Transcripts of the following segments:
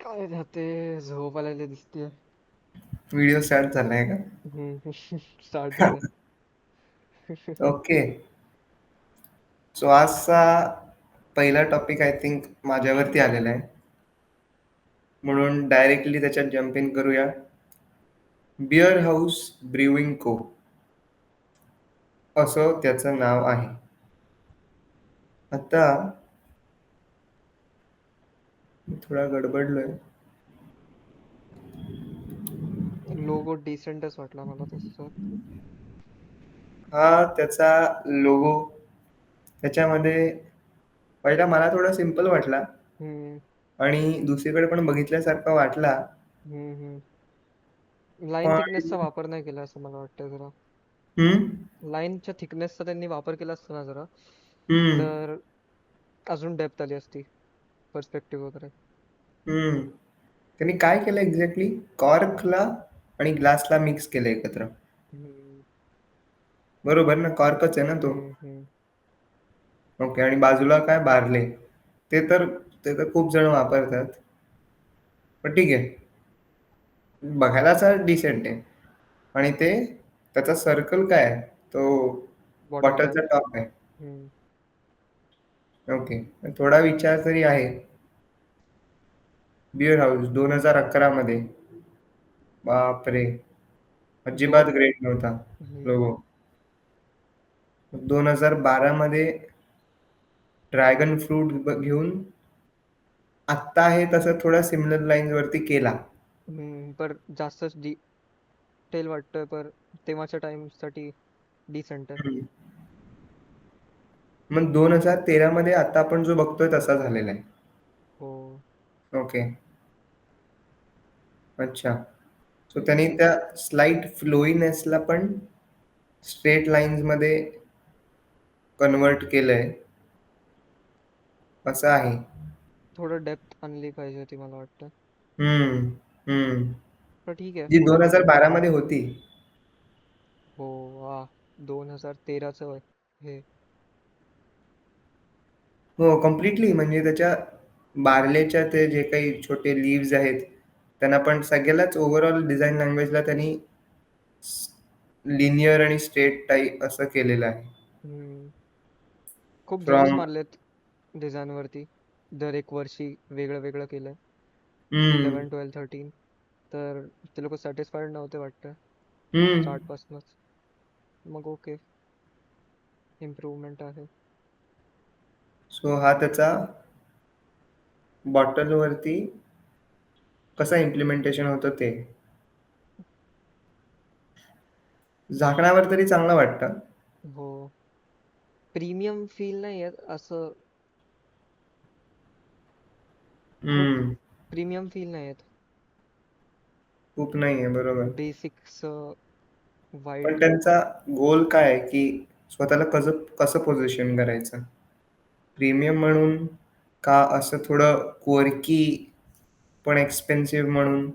काय राहते, झोप आलेली दिसते. व्हिडिओ स्टार्ट झालाय का? स्टार्ट झालं. ओके. सो आजचा पहिला टॉपिक आय थिंक माझ्यावरती आलेला आहे. म्हणून डायरेक्टली त्याच्यात जंप इन करूया. बिअर हाऊस ब्रीविंग को. असं त्याचं नाव आहे. आता मी थोडा गडबडलोय. लोगो डिसेंटच वाटला मला तसं. हा त्याचा लोगो त्याच्यामध्ये पहिला मला थोडा सिंपल वाटला हम्म, आणि दुसरीकडे पण बघितल्यासारखा वाटला. हम्म. लाईन पण थिकनेसचा वापर नाही केला असं मला वाटतं जरा. हम्म लाईनच्या थिकनेसचा त्यांनी वापर केला असता ना जरा, हम्म तर अजून डेप्थ आली असती, पर्स्पेक्टिव्ह वगैरे. हम्म त्यांनी काय केलं एक्झॅक्टली? कॉर्कला आणि ग्लासला मिक्स केलं एकत्र. हम्म, बरोबर ना? कॉर्कच आहे ना तो? हम्म. ओके. आणि बाजूला काय बारले. ते तर ते तर खूप जण वापरतात. पण ठीक आहे. बघायला असा डिसेंट आहे. आणि ते त्याचा सर्कल काय आहे? तो बॉटल कॅप. बॉटलचा टॉप आहे. हम्म. ओके. थोडा विचार तरी आहे. बिअर हाऊस 2011 मध्ये. बापरे! अजिबात दोन ग्रेट नव्हता हम्म, लोगो. 2012 मध्ये ड्रॅगन फ्रूट घेऊन आत्ता आहे तसं थोडा सिमिलर लाईन्स वरती केला. पर जास्तच डिटेल वाटतोय, पर तेव्हाच्या टाइमसाठी डिसेंट आहे. हं. मग 2013 मध्ये आता आपण जो बघतोय तसा झालेला आहे. हो. ओके. अच्छा. सो त्यांनी त्या स्लाइट फ्लोईनेसला पण स्ट्रेट लाईन्समध्ये कन्व्हर्ट केलंय. असं आहे. थोडं डेप्थ आणली पाहिजे होती मला वाटतं. हं, हं. पण ठीक आहे, जी पुढे बघू. 2012 मध्ये होती. हो. 2013चं हे. हो, कंप्लीटली म्हणजे त्याच्या बारलेच्या ते जे काही छोटे लीव्हज आहेत, त्यांना पण सगळ्यालाच ओव्हरऑल डिझाइन लँग्वेजला त्यांनी लिनियर आणि स्ट्रेट टाइप असं केलेलं आहे. हम्म. खूप जॉब्स फ्रॉम मारलेत डिझाईनवरती. दर एक वर्षी वेगळं वेगळं केलंय. हं, 11, 12, 13. तर ते लोक सॅटिस्फाईड नव्हते वाटतं हं. स्टार्टपासूनच. मग ओके, इम्प्रूव्हमेंट आहे. सो हा त्याचा बॉटलवरती कसं इम्प्लिमेंटेशन होतं ते. झाकणावर तरी चांगलं वाटतं. हो. प्रीमियम फील नाही येत असं. खूप हं, प्रीमियम फील नाही येत. खूप नाहीये बरोबर. बेसिक्स पण वाईट. त्यांचा गोल काय आहे, की स्वतःला कसं कसं पोझिशन करायचं? प्रीमियम म्हणून का असं थोडं क्वर्की पण एक्सपेन्सिव्ह म्हणून?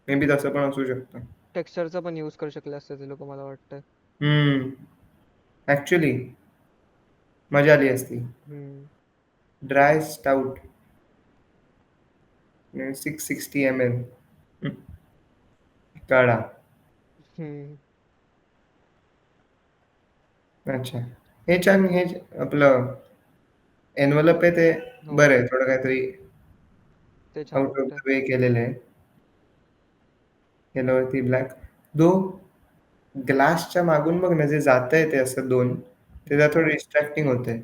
मे बी तसं पण असू शकतं. टेक्स्चरचा पण यूज करू शकले असते ते लोक, मला वाटतं. हं. ॲक्चुअली मजा आली असती. हम्म, ड्राय स्टाउट 660 एम-एल. हं, काढा. हम्म. अच्छा. हे छान हे आपलं एन्व्हलप आहे ते हो, बरं आहे. थोडं काहीतरी ते छान आउट ऑफ वाटतं. द वे केलेलं आहे. येलोवरती ब्लॅक. दो ग्लासच्या मागून बघ ना, जे जातंय ते असं 2 ते जरा हम्म. थोडं डिस्ट्रॅक्टिंग होतंय.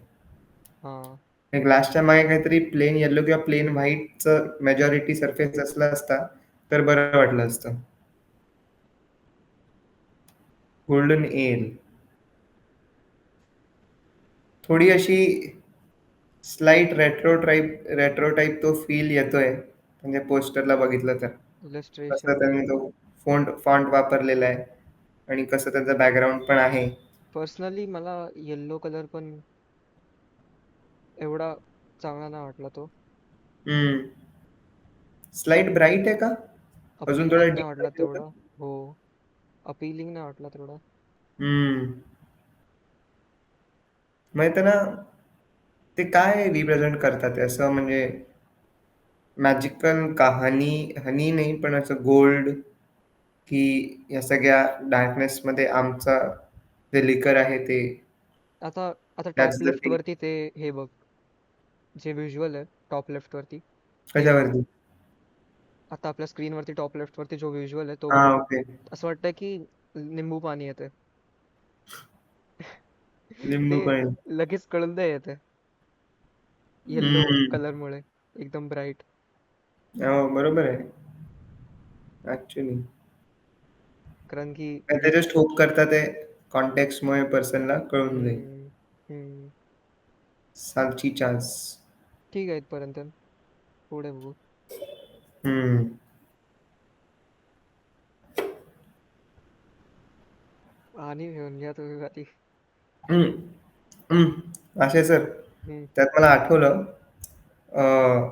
हा. हे ग्लासच्या मागे काहीतरी प्लेन येलो किंवा प्लेन व्हाईटचं मेजॉरिटी सरफेस असला असता, तर बरं वाटलं असतं. Golden L. थोडी अशी स्लाइट रेट्रो टाइप तो फील येतोय. म्हणजे पोस्टरला बघितलं तर. कसं इलस्ट्रेशन त्यांनी तो फॉन्ट वापरलेला आहे आणि कसं त्याचं बॅकग्राऊंड पण आहे. पर्सनली मला येल्लो कलर पण एवढा चांगला नाही वाटला तो. हं. स्लाइट ब्राईट आहे का? अजून थोडा अपीलिंग नाही डीप वाटला पाहिजे होता? तेवढा. हो, अपीलिंग नाही वाटला तेवढा. हं. म्हणजे त्यांना ते काय रिप्रेझेंट करतात आहे असं म्हणजे मॅजिकल कहाणी हनी नाही, पण असं गोल्ड की या सगळ्या डार्कनेसमध्ये आमचा जे लिकर आहे ते आता आता that's top the left thing. वरती ते हे बघ, जे व्हिज्युअल आहे टॉप लेफ्ट वरती ते बघ. कशावरती? आता आपल्या स्क्रीनवरती टॉप लेफ्ट वरती जो व्हिज्युअल आहे तो बघ. हां, ओके. असं वाटतं की निंबू पाणी येते. लिंबू ते पाणी. लगेच कळून नाही येते येल्लो हं. कलरमुळे, एकदम ब्राईट. हो, बरोबर आहे. ॲक्चुअली. कारण की ते जस्ट होप करतात आहे कॉन्टेक्स्टमुळे पर्सनला कळून जाईल. हम्म, हम्म. साल्चिचास. ठीक आहे इथपर्यंत. पुढे बघू. हं. आणि घेऊन घ्या तुम्ही आधी. हं. हं. आशय सर, हम्म. त्यात मला आठवलं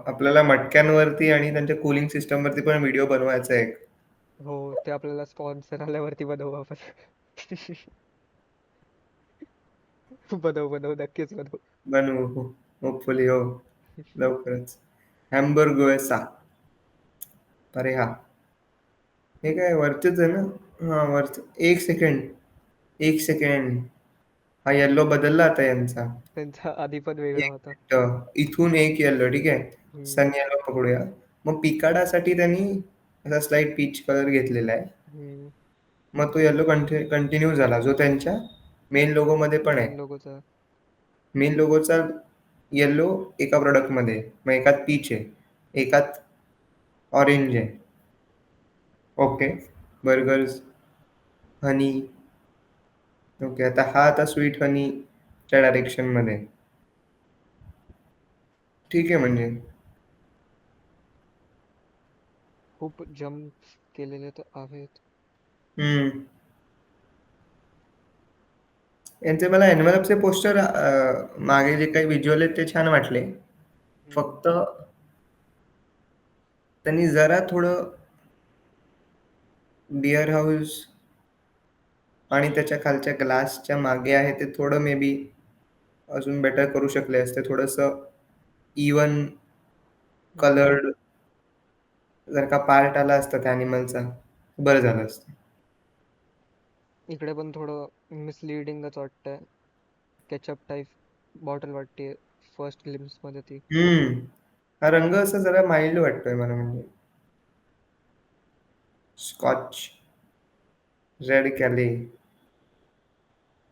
आपल्याला मटक्यांवरती आणि त्यांच्या कूलिंग सिस्टमवरती पण व्हिडिओ बनवायचा आहे एक. हो, ते आपल्याला स्पॉन्सर आल्यावरती बनवू आपण. बनवू बनवू, नक्कीच बनवू. बनवू. हो. होपफुली हो. लवकरच. हॅम्बुर्गोएसा. अरे हां. हे काय वरचेच आहे ना? हां, वरचं. 1 सेकंड. 1 सेकंड. हा येल्लो बदलला आता यांचा. त्यांचा आधी पण वेगळा 1 होता. मिनिटं. इथून एक येल्लो ठीक आहे. हम्म, सन येल्लो पकडूया. मग पिकाडासाठी त्यांनी असा स्लाईट पीच कलर घेतलेला आहे. हम्म. मग तो येल्लो कंटिन्यू झाला, जो त्यांच्या मेन लोगोमध्ये पण आहे. मेन लोगोचा. मेन लोगोचा येल्लो एका प्रॉडक्टमध्ये आहे. मग एकात पीच आहे, एकात ऑरेंज आहे. ओके. बर्गर्स, हनी. ओके. आता स्वीट हनीच्या डायरेक्शनमध्ये आहे. ठीक आहे म्हणजे. खूप जम्प केलेले तर आहेत. हं. यांचे मला एन्व्हलपचे पोस्टर मागे जे काही व्हिज्युअल आहेत ते छान वाटले. हम्म. फक्त त्यांनी जरा थोडं बिअर हाऊस आणि त्याच्या खालच्या ग्लासच्या मागे आहे ते थोडं मे बी अजून बेटर करू शकले असते. थोडंसं इव्हन हम्म. कलर्ड जर का पार्ट आला असता त्या ॲनिमलचा, बरं झालं असतं. इकडे पण थोडं मिसलिडिंगच वाटतंय. केचप टाईप बॉटल वाटते फर्स्ट ग्लिम्स मध्ये ती. हं. हा रंग असा जरा माईल्ड वाटतोय मला म्हणजे. स्कॉच, रेड कॅले.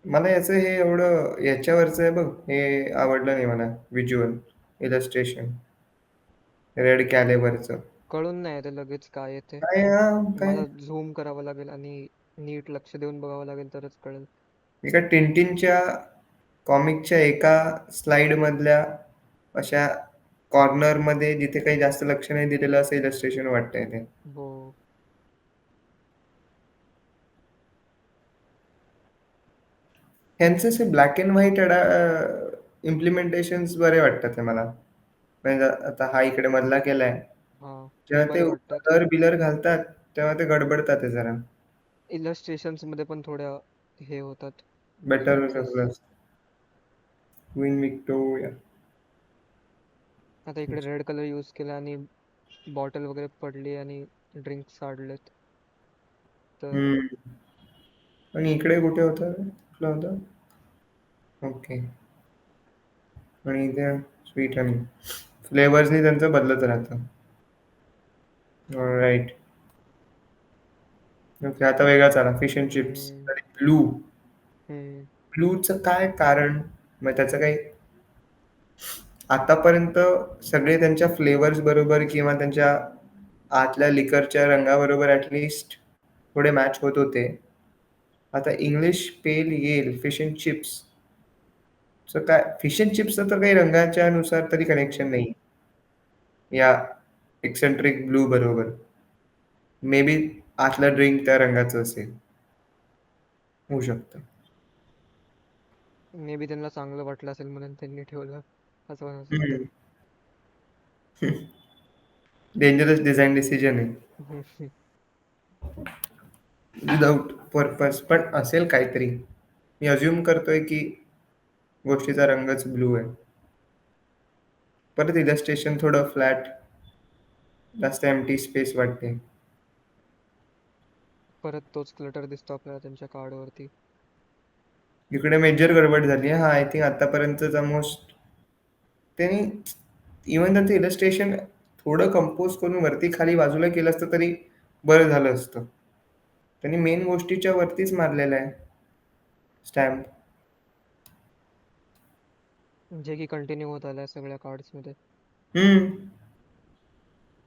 मला याचं हे एवढं याच्यावरचं आहे बघ, हे आवडलं नाही मला व्हिज्युअल इलस्ट्रेशन. रेड कॅलेवरचं. कळून नाही येते लगेच काय येते. काय हां, काय मला झूम करावं लागेल आणि नीट लक्ष देऊन बघावं लागेल तरच कळेल. एका टिनटिनच्या कॉमिकच्या एका स्लाइडमधल्या अशा कॉर्नरमध्ये जिथे काही जास्त लक्ष नाही दिलेलं असं इलस्ट्रेशन वाटतंय ते. हो. ह्यांचे असे ब्लॅक अँड व्हाईट इम्प्लिमेंटेशन्स बरे वाटतात ते मला. म्हणजे आता हा इकडे मधला केलाय. हा, जेव्हा बरे ते वाटतात. कलर-बिलर घालतात, तेव्हा ते गडबडतात ते जरा. इलस्ट्रेशन्स मध्ये पण थोड्या हे होतात, बेटर ग्लिचेस. सगळं क्वीन व्हिक्टोरिया. आता इकडे रेड कलर यूज केला आणि बॉटल वगैरे पडली आणि ड्रिंक्स काढलेत तर हं. आणि इकडे कुठे होतं? कुठलं होतं? ओके. आणि इथे स्वीट हनी. फ्लेवर्सनी त्यांचं बदलत राहतं. ऑलराइट. ओके. आता वेगळाच आला फिश अँड चिप्स. हम्म, आणि ब्लू. हम्म, ब्लूचं काय कारण? मग त्याचं काही आतापर्यंत सगळे त्यांच्या फ्लेवर्स बरोबर किंवा त्यांच्या आतल्या लिकरच्या रंगाबरोबर ॲट लीस्ट थोडे मॅच होत होते. आता English pale ale fish and chips चं काय फिश अँड चिप्सचं तर काही रंगाच्या नुसार तरी कनेक्शन हम्म. नाही. या एक्सेंट्रिक ब्लू बरोबर. मे बी आतलं ड्रिंक त्या रंगाचं असेल. होऊ शकतं. मे बी त्यांना चांगलं वाटलं असेल म्हणून त्यांनी ठेवलं, असं पण असू शकतं. हं. डेंजरस डिझाइन डिसिजन आहे. विदाऊट पर्पज पण असेल काहीतरी. मी अझ्युम करतोय की गोष्टीचा रंगच ब्लू आहे. परत इलस्ट्रेशन थोडं फ्लॅट जास्त एम्प्टी स्पेस वाटते. परत तोच क्लटर दिसतो आपल्याला त्यांच्या कार्डवरती. इकडे मेजर गडबड झाली आहे. हा आय थिंक आतापर्यंतचा मोस्ट त्यांनी इव्हन त्यांचं इलस्ट्रेशन थोडं कंपोज करून वरती खाली बाजूला केलं असतं तरी बरं झालं असतं. त्यांनी मेन गोष्टीच्या वरतीच मारलेलं आहे स्टॅम्प. जे की कंटिन्यू होत आलंय सगळ्या कार्ड्समध्ये.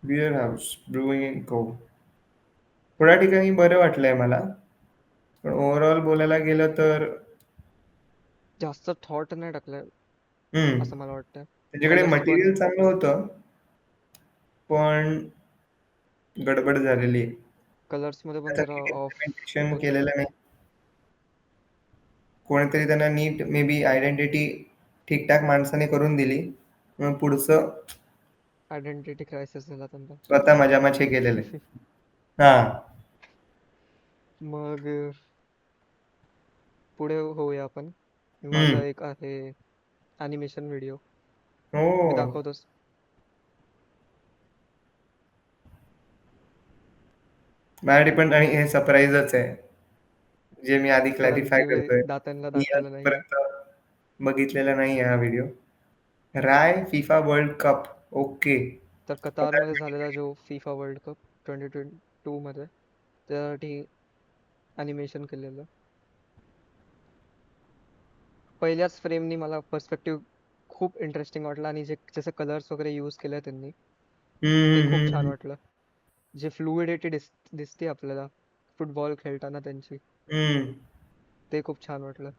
Beer house brewing in cove. थोड्या ठिकाणी बरं वाटलंय मला, पण ओव्हरऑल बोलायला गेलं तर जास्त थॉट नाही टाकलाय हम्म असं मला वाटतं. त्याच्याकडे कलर्स पण मटेरियल चांगलं होतं, पण गडबड झालेली आहे. कलर्समध्ये पण त्याचं जरा नीट ऑफ इम्प्लिमेंटेशन होतं. केलेलं नाही. कोणीतरी त्यांना नीट मे बी आयडेंटिटी ठीकठाक माणसाने करून दिली. मग पुढचं आयडेंटिटी क्रायसिस झाला त्यांना. स्वतः मजामाचे केलेलं आहे. हा. मग पुढे होऊया आपण. माझा हम्म. एक आहे ॲनिमेशन व्हिडिओ. मी हो. दाखवतोस. माझ्यासाठी पण आणि हे सरप्राईजच आहे. जे मी आधी कारण क्लॅरिफाय की मी करतोय. दातांना मी दाखवलं नाहीये. आजपर्यंत बघितलेला नाही हा व्हिडिओ. राय फिफा वर्ल्ड कप. ओके. तर कतारमध्ये झालेला जो फिफा वर्ल्ड कप 2022 मध्ये त्यासाठी ॲनिमेशन केलेलं. पहिल्याच फ्रेमनी मला पर्स्पेक्टिव्ह खूप इंटरेस्टिंग वाटलं आणि जे जसे कलर्स वगैरे यूज केले त्यांनी ते हम्म, खूप हम्म, छान हम्म, वाटलं. जे फ्लुइडिटी दिसते आपल्याला फुटबॉल खेळताना त्यांची, हम्म. ते खूप छान वाटलं.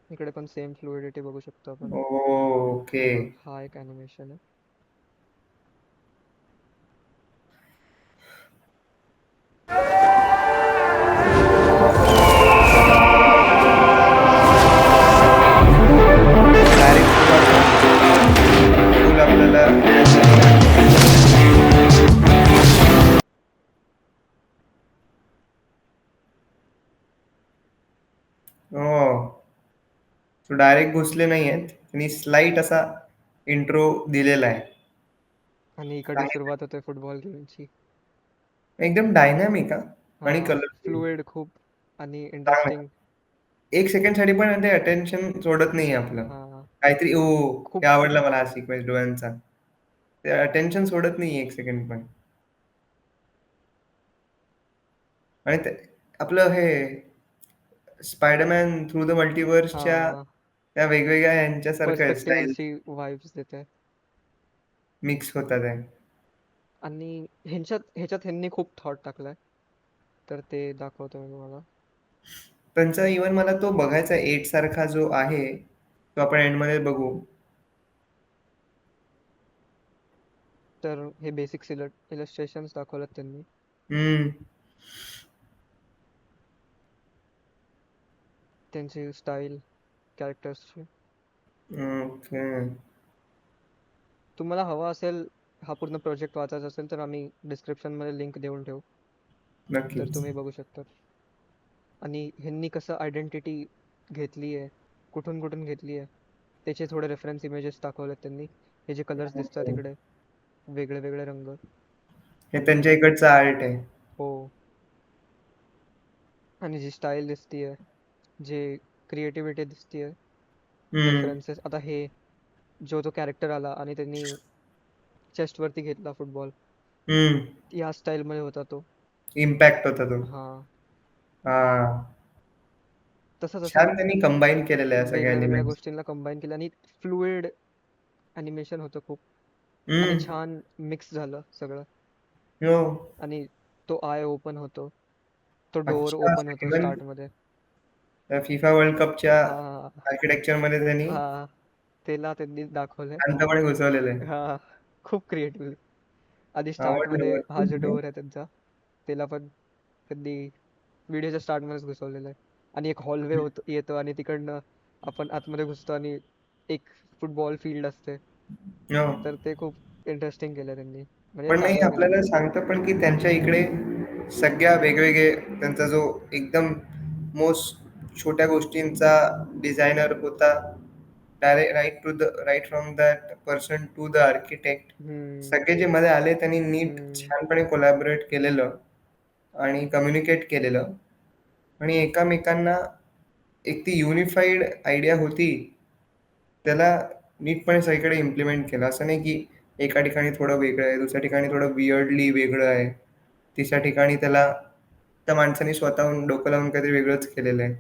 इकडे पण सेम फ्लुइडिटी बघू शकतो आपण. ओके. मग हा एक ॲनिमेशन आहे. फुल आपल्याला हो. तो डायरेक्ट घुसले नाहीयेत आणि स्लाइट असा इंट्रो दिलेला आहे. आणि इकडनं चांगलं. सुरुवात होते फुटबॉल गेमची. एकदम डायनॅमिक हा, आणि कलरफुल. फ्लुइड खूप आणि चांगलं. इंटरेस्टिंग. एक सेकंड साठी पण ते अटेन्शन सोडत नाहीये आपलं. हा, काहीतरी ओ, हे खूप आवडला मला हा सिक्वेन्स डोळ्यांचा. ते अटेन्शन सोडत नाहीये एक सेकंड पण. आणि ते आपलं हे स्पायडरमॅन थ्रू द मल्टिव्हर्सच्या हा, त्या वेगवेगळ्या ह्यांच्यासारखं आहे पर्स्पेक्टिव्ह स्टाईल. अशी वाइब्स देते. मिक्स होतात आहे. आणि ह्याच्यात ह्यांनी खूप थॉट टाकलाय. तर ते दाखवतो मी तुम्हाला. त्यांचा इव्हन मला तो बघायचा 8 सारखा जो आहे, तो आपण एंडमध्ये बघू. तर हे बेसिक्स इलस्ट्रेशन्स दाखवलेत त्यांनी. हम्म. त्यांची स्टाईल कॅरेक्टर्सची. ओके. तुम्हाला हवा असेल हा पूर्ण प्रोजेक्ट वाचायचा असेल तर आम्ही डिस्क्रिप्शनमध्ये लिंक देऊन ठेवू. तर नक्कीच. तुम्ही बघू शकता. आणि ह्यांनी कसं आयडेंटिटी घेतली आहे, कुठून कुठून घेतली आहे, त्याचे थोडे रेफरन्स इमेजेस दाखवलेत त्यांनी. हे जे कलर्स दिसतात इकडे, वेगळे वेगळे रंग. हे त्यांच्या इकडचं आर्ट आहे. हो. आणि जी स्टाईल दिसतीये, जे क्रिएटिव्हिटी दिसतीये, हम्म. रेफरन्सेस. आता हे जो कॅरेक्टर आला आणि त्यांनी चेस्टवरती घेतला फुटबॉल, हम्म. या स्टाईलमध्ये होता तो. इम्पॅक्ट होता तो. हा, हा. तसंच असं छान त्यांनी कंबाईन केलेलं आहे सगळ्या वेगळ्या वेगळ्या एलिमेंट्स. गोष्टींना कंबाईन केलं आणि फ्लुइड ॲनिमेशन होतं खूप. आणि हम्म. छान मिक्स झालं सगळं. हो. आणि तो आय ओपन होतो, तो डोअर अच्छा. ओपन होतो इव्हन स्टार्टमध्ये. फिफा वर्ल्ड कपच्या हा, आर्किटेक्चरमध्ये त्यांनी हा, त्याला त्यांनी दाखवलंय. अंत पण घुसवलेलं आहे. हा, खूप क्रिएटिव्ह. आधी आवडलं स्टार्टमध्ये हा जो भरपूर. डोअर आहे त्यांचा, त्याला पण त्यांनी व्हिडिओच्या स्टार्टमध्येच घुसवलेलं आहे. आणि एक हॉलवे येतो आणि तिकडनं आपण आतमध्ये घुसतो आणि एक फुटबॉल फील्ड असते. हो. तर ते खूप इंटरेस्टिंग केलं त्यांनी, म्हणजे पण नाही चांगलं केलं. आपल्याला सांगतं पण की त्यांच्या इकडे सगळ्या वेगवेगळे त्यांचा जो एकदम मोस्ट छोट्या गोष्टींचा डिझायनर होता. Right from that person to the architect. Hmm. सगळे जे मध्ये आले त्यांनी नीट हम्म. छानपणे कोलॅबोरेट केलेलं आणि कम्युनिकेट केलेलं आणि एकमेकांना एक ती युनिफाईड आयडिया होती, त्याला नीटपणे सगळीकडे इम्प्लिमेंट केलं. असं नाही की एका ठिकाणी थोडं वेगळं आहे, दुसऱ्या ठिकाणी थोडं वियर्डली वेगळं आहे. तिसऱ्या ठिकाणी त्या माणसाने स्वतःहून डोकं लावून काहीतरी वेगळंच केलेलं आहे.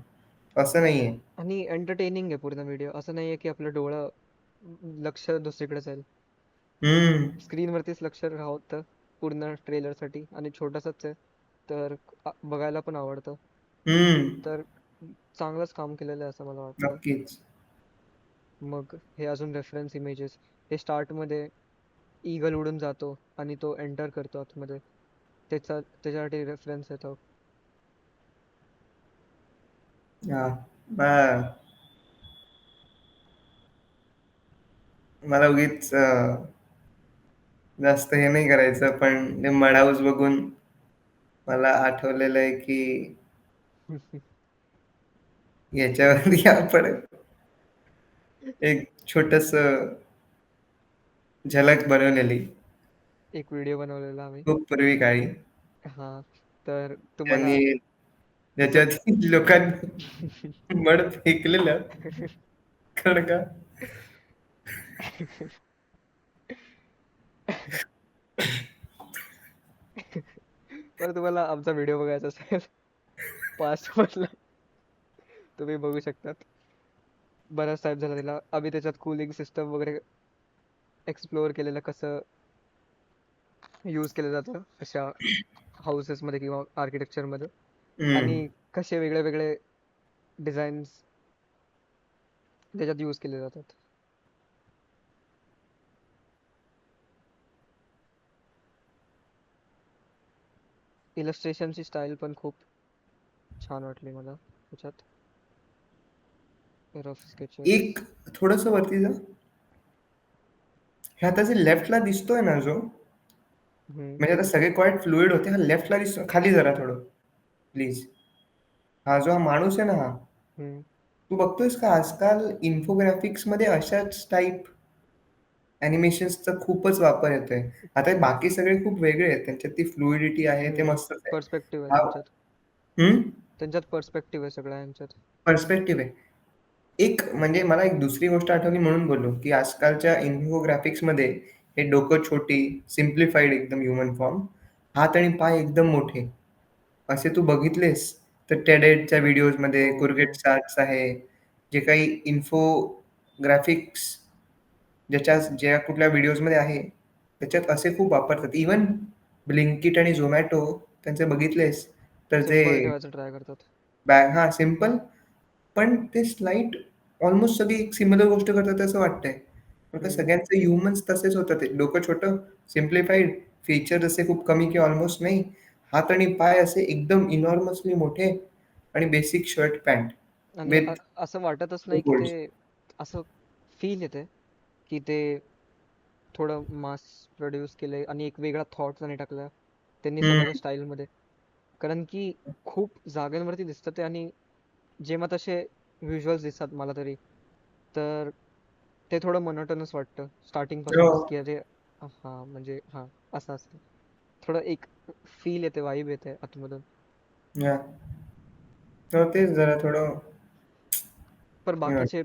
असं नाहीये. आणि एंटरटेनिंग आहे पूर्ण व्हिडिओ. असं नाहीये की आपलं डोळं लक्ष दुसरीकडे जाईल. हं, स्क्रीनवरतीच लक्ष राहतं पूर्ण ट्रेलरसाठी आणि छोटासाच आहे. तर बघायला पण आवडतं. हं. तर चांगलंच काम केलेलं आहे असं मला वाटतं. नक्कीच. मग हे अजून रेफरन्स इमेजेस. हे स्टार्टमध्ये ईगल उडून जातो आणि तो एंटर करतो आतमध्ये. त्याच्यासाठी रेफरन्स येतो. हां. हां. मला उगीच जास्त हे नाही करायचं, पण ते मड हाऊस बघून मला आठवलेलं आहे, की याच्यावरती आपण एक छोटंसं झलक बनवलेली एक व्हिडिओ बनवलेला आम्ही. खूप पूर्वी काळी. हां. तर तुम्हाला आणि त्याच्यात ज्याच्यात लोकांनी मड फेकलेलं. कळलं का? तर तुम्हाला आमचा व्हिडिओ बघायचा असेल पास्ट मधला, तुम्ही बघू शकतात. बराच टाईप झाला त्याला. आम्ही त्याच्यात कूलिंग सिस्टम वगैरे एक्सप्लोअर केलेलं, कसं यूज केलं जातं अशा हाऊसेसमध्ये किंवा आर्किटेक्चरमध्ये, हं. आणि कसे वेगळे वेगळे डिझाईन्स त्याच्यात यूज केले जातात. इलस्ट्रेशनची स्टाईल पण खूप छान वाटली मला त्याच्यात. Rough sketches. एक थोडंसं वरती जा. हे आता जे लेफ्टला दिसतोय ना जो, हम्म. म्हणजे आता सगळे क्वाईट फ्लुइड होते. हा लेफ्टला दिसतो. खाली जरा थोडं प्लीज. हा जो हा माणूस आहे ना हा, हम्म. तू बघतोयस का आजकाल इन्फोग्राफिक्समध्ये अशाच टाइप ॲनिमेशन्सचा खूपच वापर येतोय. आता हे बाकी सगळे खूप वेगळे आहेत. त्यांच्यात ती फ्लुइडिटी आहे, ते मस्तच आहे. पर्स्पेक्टिव्ह आहे हा त्यांच्यात. हं? त्यांच्यात पर्स्पेक्टिव्ह आहे सगळ्या यांच्यात. पर्स्पेक्टिव्ह आहे. एक म्हणजे मला एक दुसरी गोष्ट आठवली म्हणून बोललो, की आजकालच्या इन्फोग्राफिक्समध्ये हे डोकं छोटी, सिम्प्लिफाईड एकदम ह्युमन फॉर्म, हात आणि पाय एकदम मोठे. असे तू बघितलेस तर टेडेडच्या व्हिडिओजमध्ये, हो, कुरगेट हो. चार्ट्स आहे, जे काही इन्फोग्राफिक्स ज्या कुठल्या व्हिडिओजमध्ये आहे, त्याच्यात असे खूप वापरतात. इव्हन Blinkit आणि Zomato त्यांचे बघितलेस तर ते सिम्पल ठेवायचं ट्राय करतात. हां, सिंपल पण ते स्लाईट ऑलमोस्ट सगळी एक सिमिलर गोष्ट करतात असं वाटतंय. पण का हम्म. सगळ्यांचे ह्युमन्स तसेच होतात ते. डोकं छोटं, सिम्प्लिफाईड, फीचर असे खूप कमी किंवा ऑलमोस्ट नाही. हात आणि पाय असे एकदम इनॉर्मसली मोठे आणि बेसिक शर्ट पॅन्ट आणि विथ असं वाटतच 2 नाही की फोल्ड्स. ते, असं फील येते की ते थोडं मास प्रोड्यूस केलंय आणि एक वेगळा थॉट त्यांनी टाकला त्यांनी हं, स्वतःच्या स्टाईलमध्ये. कारण की खूप जागांवरती दिसतं ते, आणि जेव्हा तसे व्हिज्युअल्स दिसतात मला तरी, तर ते थोडं मोनोटोनस वाटतं स्टार्टिंग हो. पासूनच, की अरे हा म्हणजे हा असं असेल. थोडं एक फील येते, वाईब येते आतमधून. हां. तर तेच जरा थोडं पण हे वाटतं. बाकीचे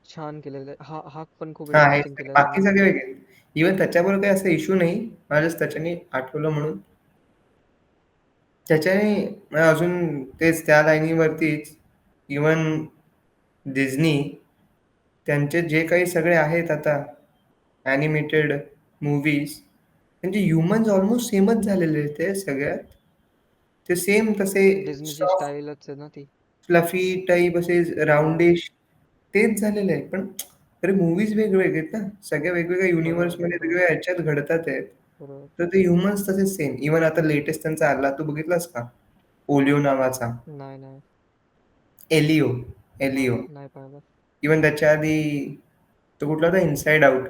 छान केलेले. हा हा पण खूप हां, हे इंटरेस्टिंग सगळे केलाय बाकी त्यांनी. सगळे वेगळे. इव्हन त्याच्याबरोबर काही असा इश्यू नाही. मला जस्ट त्याच्याने आठवलं म्हणून. त्याच्याने अजून तेच त्या लाईनीवरतीच इव्हन डिझनी त्यांचे जे काही सगळे आहेत आता ॲनिमेटेड मूव्हीज त्यांचे ह्युमन्स ऑलमोस्ट सेमच झालेले आहेत ते सगळ्यात. ते सेम तसे डिझनीची सॉफ्ट, स्टाईलच आहे ना ती. फ्लफी टाइप असे हो. राउंडिश तेच झालेलं आहे. पण अरे मूव्हीज वेगवेगळे आहेत ना. सगळ्या वेगवेगळ्या बरोबर, युनिव्हर्समध्ये बरोबर, वेगवेगळ्या ह्याच्यात घडतात आहेत. बरोबर. तर ते ह्युमन्स तसेच सेम. इव्हन आता लेटेस्ट त्यांचा आला तू बघितलास का? ओलिओ नावाचा. नाही, नाही. एलिओ, नाही, एलिओ. नाही पाहिलं. इव्हन त्याच्या आधी तो कुठला होता इनसाइड आउट.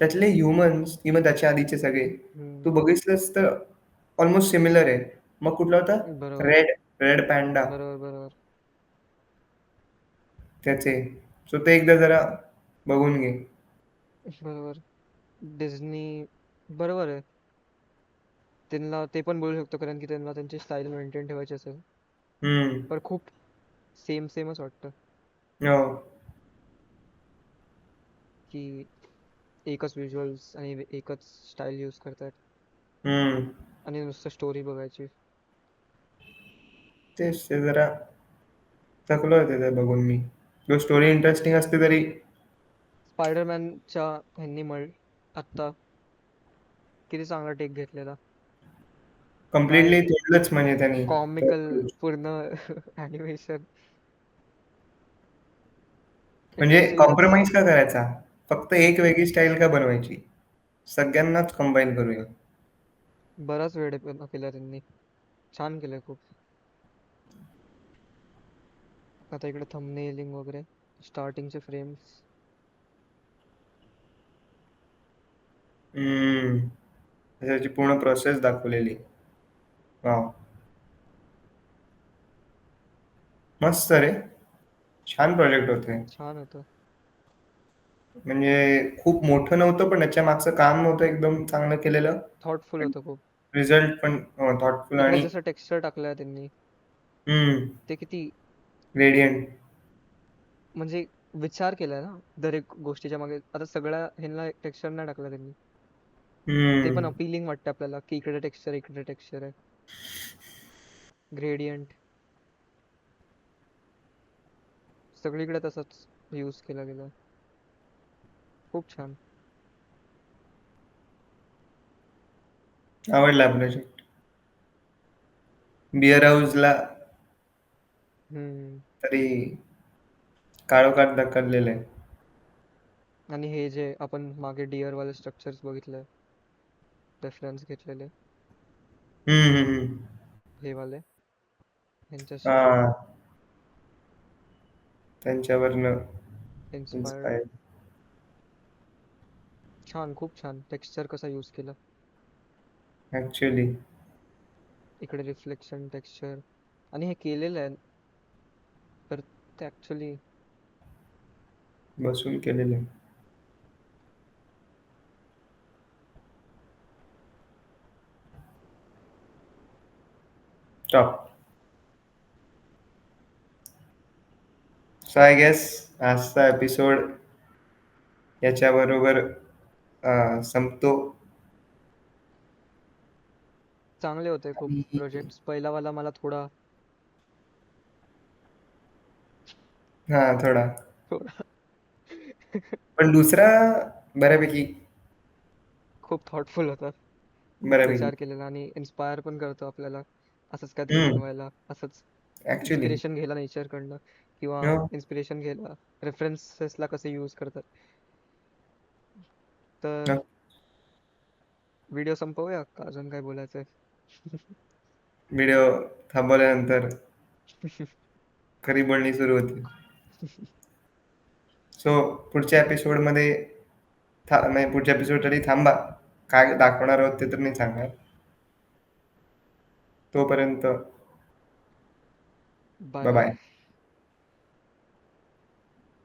त्यातले ह्युमन्स किंवा त्याच्या आधीचे सगळे हम्म. तू बघितलंस तर ऑलमोस्ट सिमिलर आहे. मग कुठला होता? बरोबर, रेड रेड पॅन्डा. बरोबर, बरोबर. त्याचे. सो ते एकदा जरा बघून घे. बरोबर. डिझनी बरोबर आहे. त्यांना ते पण बोलू शकतो कारण की त्यांना त्यांची स्टाईल मेंटेन ठेवायची असेल. हम्म. पण खूप सेमच वाटतं हो. की एकच व्हिज्युअल्स आणि एकच स्टाईल यूज करतात हम्म. आणि नुसतं स्टोरी बघायची. तेच ते जरा थकलो होते ते बघून मी. जो स्टोरी इंटरेस्टिंग असते तरी स्पायडरमॅनच्या ह्यांनी आत्ता किती चांगला टेक घेतलेला. काय कम्प्लिटली तोडलंच म्हणजे त्यांनी. कॉमिकल पूर्ण ॲनिमेशन म्हणजे इंटरस्टेलर कॉम्प्रोमाइज का करायचा? फक्त एक वेगळी स्टाईल का बनवायची? सगळ्यांनाच कंबाईन करूया. बराच वेळ केला त्यांनी. छान केलंय खूप. आता इकडे थंबनेलिंग वगैरे स्टार्टिंगचे फ्रेम्स हम्म. त्याची पूर्ण प्रोसेस दाखवलेली. वाव. मस्त रे. छान प्रोजेक्ट होते. छान होतं. म्हणजे खूप मोठं नव्हतं पण त्याच्या मागचं काम नव्हतं एकदम चांगलं केलेलं. थॉटफुल होतं खूप. रिझल्ट पण थॉटफुल इकडे आणि जसं टेक्स्चर टाकलंय त्यांनी ते किती रेडियंट. म्हणजे विचार केलाय ना दर एक गोष्टीच्या मागे. आता सगळ्या ह्यांना टेक्स्चर नाही टाकला त्यांनी. ते पण हम्म. अपिलिंग वाटतं आपल्याला की इकडे टेक्स्चर आहे. ग्रेडियंट सगळीकडे तसंच यूज केला गेला. खूप छान. आवडला प्रोजेक्ट. बिअर हाऊसला हम्म. तरी काळोखात ढकललेलं आहे. आणि हे जे आपण मागे डिअर वाले स्ट्रक्चर्स बघितले रेफरन्स घेतलेले हम्म. हम्म. हम्म. हे वाले ह्यांच्याशी हा. त्यांच्यावरनं इन्स्पायर्ड. इन्स्पायर. छान, खूप छान टेक्स्चर कसा यूज केला. ऍक्च्युली इकडे रिफ्लेक्शन टेक्स्चर आणि हे केलेलं आहे तर ते ऍक्च्युली बसून केलेलं आहे. टॉप. सो आय गेस आजचा एपिसोड याच्याबरोबर संपतो. चांगले होते खूप आणि प्रोजेक्ट्स. पहिलावाला मला थोडा हा थोडा. थोडा पण दुसरा बऱ्यापैकी खूप थॉटफुल होता. खूप बऱ्यापैकी. विचार केलेला आणि इन्स्पायर पण करतो आपल्याला असंच काहीतरी हम्म. बनवायला. असंच ऍक्च्युली इन्स्पिरेशन घ्यायला नेचरकडनं किंवा इन्स्पिरेशन घ्यायला रेफरन्सेसला कसे यूज करतात. तर व्हिडिओ संपवूया का अजून काय बोलायचंय? व्हिडिओ थांबवल्यानंतर खरी बोलणी सुरू होती. सो पुढच्या एपिसोडमध्ये नाही पुढच्या एपिसोड तरी थांबा. काय दाखवणार आहोत ते तर नाही सांगणार. बाय तोपर्यंत बाय. बाय.